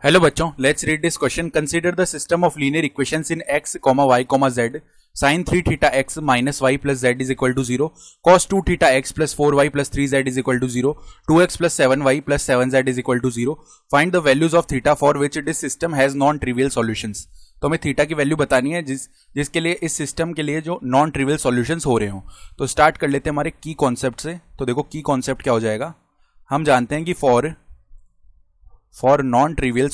Hello बच्चों, let's read this question. Consider the system of linear equations in x, y, z sin 3 theta x minus y plus z is equal to 0, cos 2 theta x plus 4y plus 3z is equal to 0, 2x plus 7y plus 7z is equal to 0. Find the values of theta for which this system has non-trivial solutions. तो हमें theta की value बतानी है जिसके लिए इस system के लिए जो नॉन ट्रिवियल सॉल्यूशंस हो रहे हो। तो स्टार्ट कर लेते हैं हमारे की कॉन्सेप्ट से। तो देखो की कॉन्सेप्ट क्या हो जाएगा। हम जानते हैं कि फॉर नॉन ट्रिवियल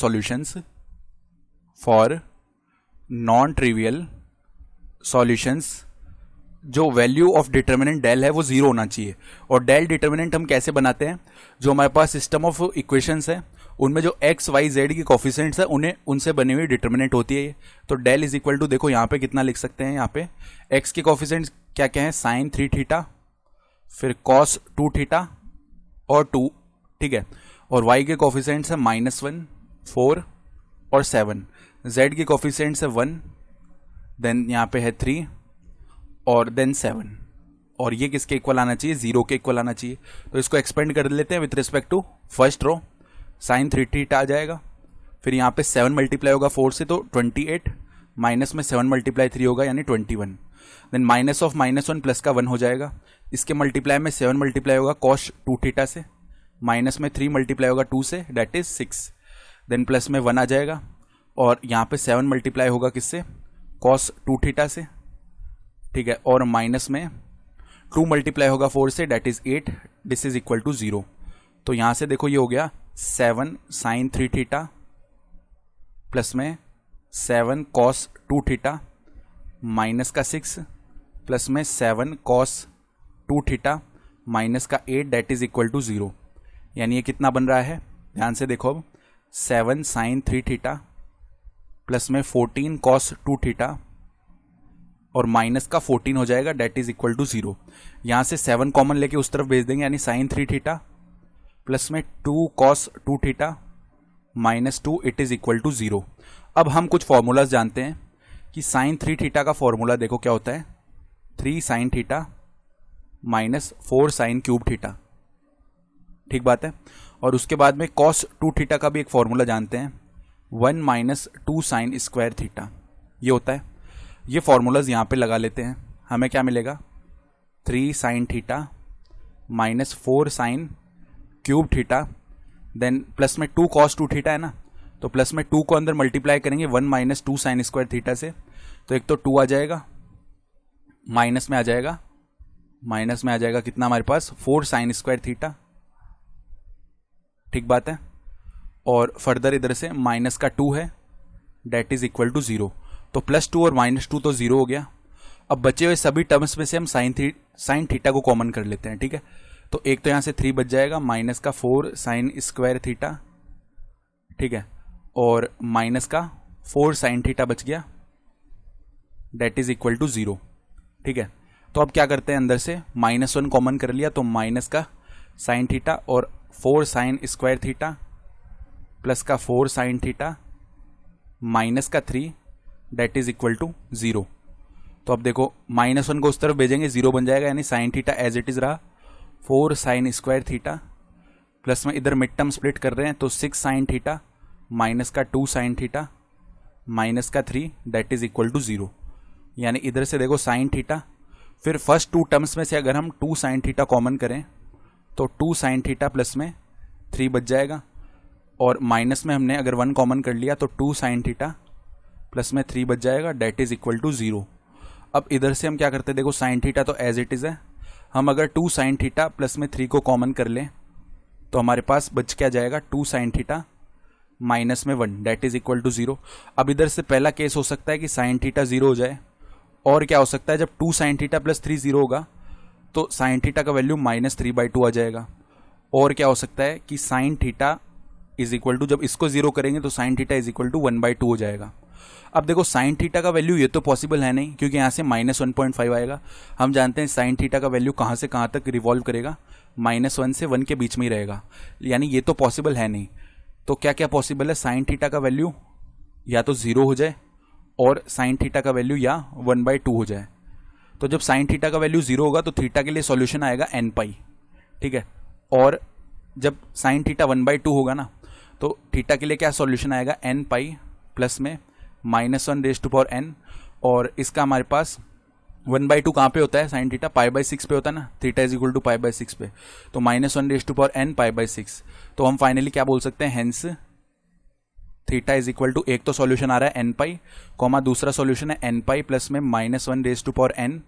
सॉल्यूशंस, जो वैल्यू ऑफ डिटर्मिनेंट डेल है वो जीरो होना चाहिए। और डेल डिटर्मिनेंट हम कैसे बनाते हैं, जो हमारे पास सिस्टम ऑफ इक्वेशंस है उनमें जो एक्स वाई जेड की कोफिशिएंट्स है उनसे बनी हुई डिटर्मिनेंट होती है ये। तो डेल इज इक्वल टू, देखो यहाँ पे कितना लिख सकते हैं, यहाँ पे एक्स के कोफिशिएंट्स क्या क्या है, साइन 3 थीटा, फिर कॉस 2 थीटा और 2, ठीक है। और y के कोफिशिएंट्स है -1, 4 और 7। z के कोफिशिएंट्स है 1, देन यहाँ पे है 3 और देन 7। और ये किसके इक्वल आना चाहिए, 0 के इक्वल आना चाहिए। तो इसको एक्सपेंड कर लेते हैं with respect to first row. Sine 3 theta आ जाएगा, फिर यहाँ पे 7 मल्टीप्लाई होगा 4 से तो 28, माइनस में 7 मल्टीप्लाई 3 होगा यानी 21। देन माइनस ऑफ -1 प्लस का 1 हो जाएगा। इसके मल्टीप्लाई में 7 मल्टीप्लाई होगा कॉस 2 थीटा से, माइनस में 3 मल्टीप्लाई होगा 2 से, दैट इज 6। देन प्लस में 1 आ जाएगा और यहाँ पे 7 मल्टीप्लाई होगा किससे, कॉस 2 थीटा से, ठीक है। और माइनस में 2 मल्टीप्लाई होगा 4 से, that is 8। This is equal to 0। तो यहाँ से देखो ये हो गया 7 साइन 3 थीटा प्लस में 7 कॉस 2 थीटा माइनस का 6 प्लस में 7 कॉस 2 थीटा माइनस का 8, दैट इज इक्वल टू 0। यानी ये कितना बन रहा है, ध्यान से देखो अब, 7 साइन 3 थीटा प्लस में 14 कॉस 2 थीटा और माइनस का 14 हो जाएगा, डेट इज इक्वल टू 0। यहाँ से 7 कॉमन लेके उस तरफ भेज देंगे, यानी साइन 3 थीटा प्लस में 2 cos 2 theta minus 2, it is equal to 0। अब हम कुछ फॉर्मूलाज जानते हैं कि साइन 3 थीटा का फॉर्मूला देखो क्या होता है, 3 sine theta minus 4 sine cube theta, ठीक बात है। और उसके बाद में कॉस 2 थीटा का भी एक फॉर्मूला जानते हैं, 1 माइनस 2 साइन स्क्वायर थीटा, ये होता है। ये फॉर्मूलाज यहाँ पे लगा लेते हैं, हमें क्या मिलेगा, 3 sine theta minus 4 sine cube theta, then plus में 2 कॉस 2 थीटा है ना, तो प्लस में 2 को अंदर मल्टीप्लाई करेंगे 1 माइनस 2 साइन स्क्वायर थीटा से, तो एक तो 2 आ जाएगा, माइनस में आ जाएगा कितना हमारे पास, 4 साइन स्क्वायर थीटा, ठीक बात है। और फर्दर इधर से माइनस का 2 है, डेट इज इक्वल टू 0। तो +2 और -2 तो 0 हो गया। अब बचे हुए सभी टर्म्स में से हम साइन थीटा को कॉमन कर लेते हैं, ठीक है। तो एक तो यहाँ से 3 बच जाएगा, माइनस का 4 साइन स्क्वायर थीटा, ठीक है, और माइनस का 4 साइन थीटा बच गया, डेट इज इक्वल टू 0, ठीक है। तो अब क्या करते हैं, अंदर से -1 कॉमन कर लिया, तो माइनस का साइन थीटा और 4 साइन स्क्वायर थीटा प्लस का 4 साइन थीटा माइनस का 3, डेट इज इक्वल टू 0। तो अब देखो -1 को उस तरफ भेजेंगे, 0 बन जाएगा, यानी sine theta as it is रहा, 4 साइन स्क्वायर थीटा प्लस में इधर मिड टर्म स्प्लिट कर रहे हैं तो 6 साइन थीटा माइनस का 2 साइन थीटा माइनस का 3, डेट इज इक्वल टू 0। यानी इधर से देखो साइन थीटा, फिर फर्स्ट 2 टर्म्स में से अगर हम 2 साइन थीटा कॉमन करें तो 2 साइन थीटा प्लस में 3 बच जाएगा, और माइनस में हमने अगर 1 कॉमन कर लिया तो 2 साइन थीटा प्लस में 3 बच जाएगा, डेट इज इक्वल टू 0। अब इधर से हम क्या करते हैं, देखो साइन थीटा तो एज इट इज है, हम अगर 2 साइन थीटा प्लस में 3 को कॉमन कर लें तो हमारे पास बच क्या जाएगा, 2 साइन थीटा माइनस में 1, डेट इज इक्वल टू 0। अब इधर से पहला केस हो सकता है कि साइन थीटा 0 हो जाए, और क्या हो सकता है, जब 2 साइन थीटा प्लस 3 0 होगा तो साइन थीटा का वैल्यू -3/2 आ जाएगा। और क्या हो सकता है कि sine theta is equal to, जब इसको 0 करेंगे तो sine theta is equal to 1/2 हो जाएगा। अब देखो साइन थीटा का वैल्यू ये तो पॉसिबल है नहीं, क्योंकि यहाँ से -1.5 आएगा। हम जानते हैं साइन थीटा का वैल्यू कहाँ से कहाँ तक रिवॉल्व करेगा, -1 से 1 के बीच में ही रहेगा, यानी ये तो पॉसिबल है नहीं। तो क्या क्या पॉसिबल है, साइन थीटा का वैल्यू या तो 0 हो जाए और साइन थीटा का वैल्यू या 1/2 हो जाए। तो जब साइन थीटा का वैल्यू 0 होगा तो थीटा के लिए सॉल्यूशन आएगा n पाई, ठीक है। और जब साइन थीटा 1/2 होगा ना, तो थीटा के लिए क्या सॉल्यूशन आएगा, एन पाई प्लस में -1 रेज टू पावर n, और इसका हमारे पास 1/2 कहाँ पे होता है, साइन थीटा π/6 पे होता है ना, थीटा इज इक्वल टू π/6 पे, तो -1 रेज टू पावर n π/6। तो हम फाइनली क्या बोल सकते हैं, hence theta is equal to, एक तो सॉल्यूशन आ रहा है एन पाई कॉमा, दूसरा सॉल्यूशन है एन पाई प्लस में -1 raise to power n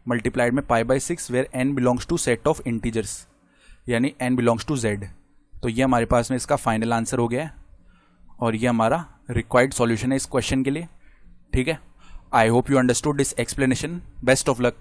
multiplied में π/6, where n belongs to set of integers, यानी n बिलोंग्स टू z। तो ये हमारे पास में इसका फाइनल आंसर हो गया है, और ये हमारा रिक्वायर्ड सॉल्यूशन है इस क्वेश्चन के लिए। ठीक है, I hope you understood this explanation. Best of luck.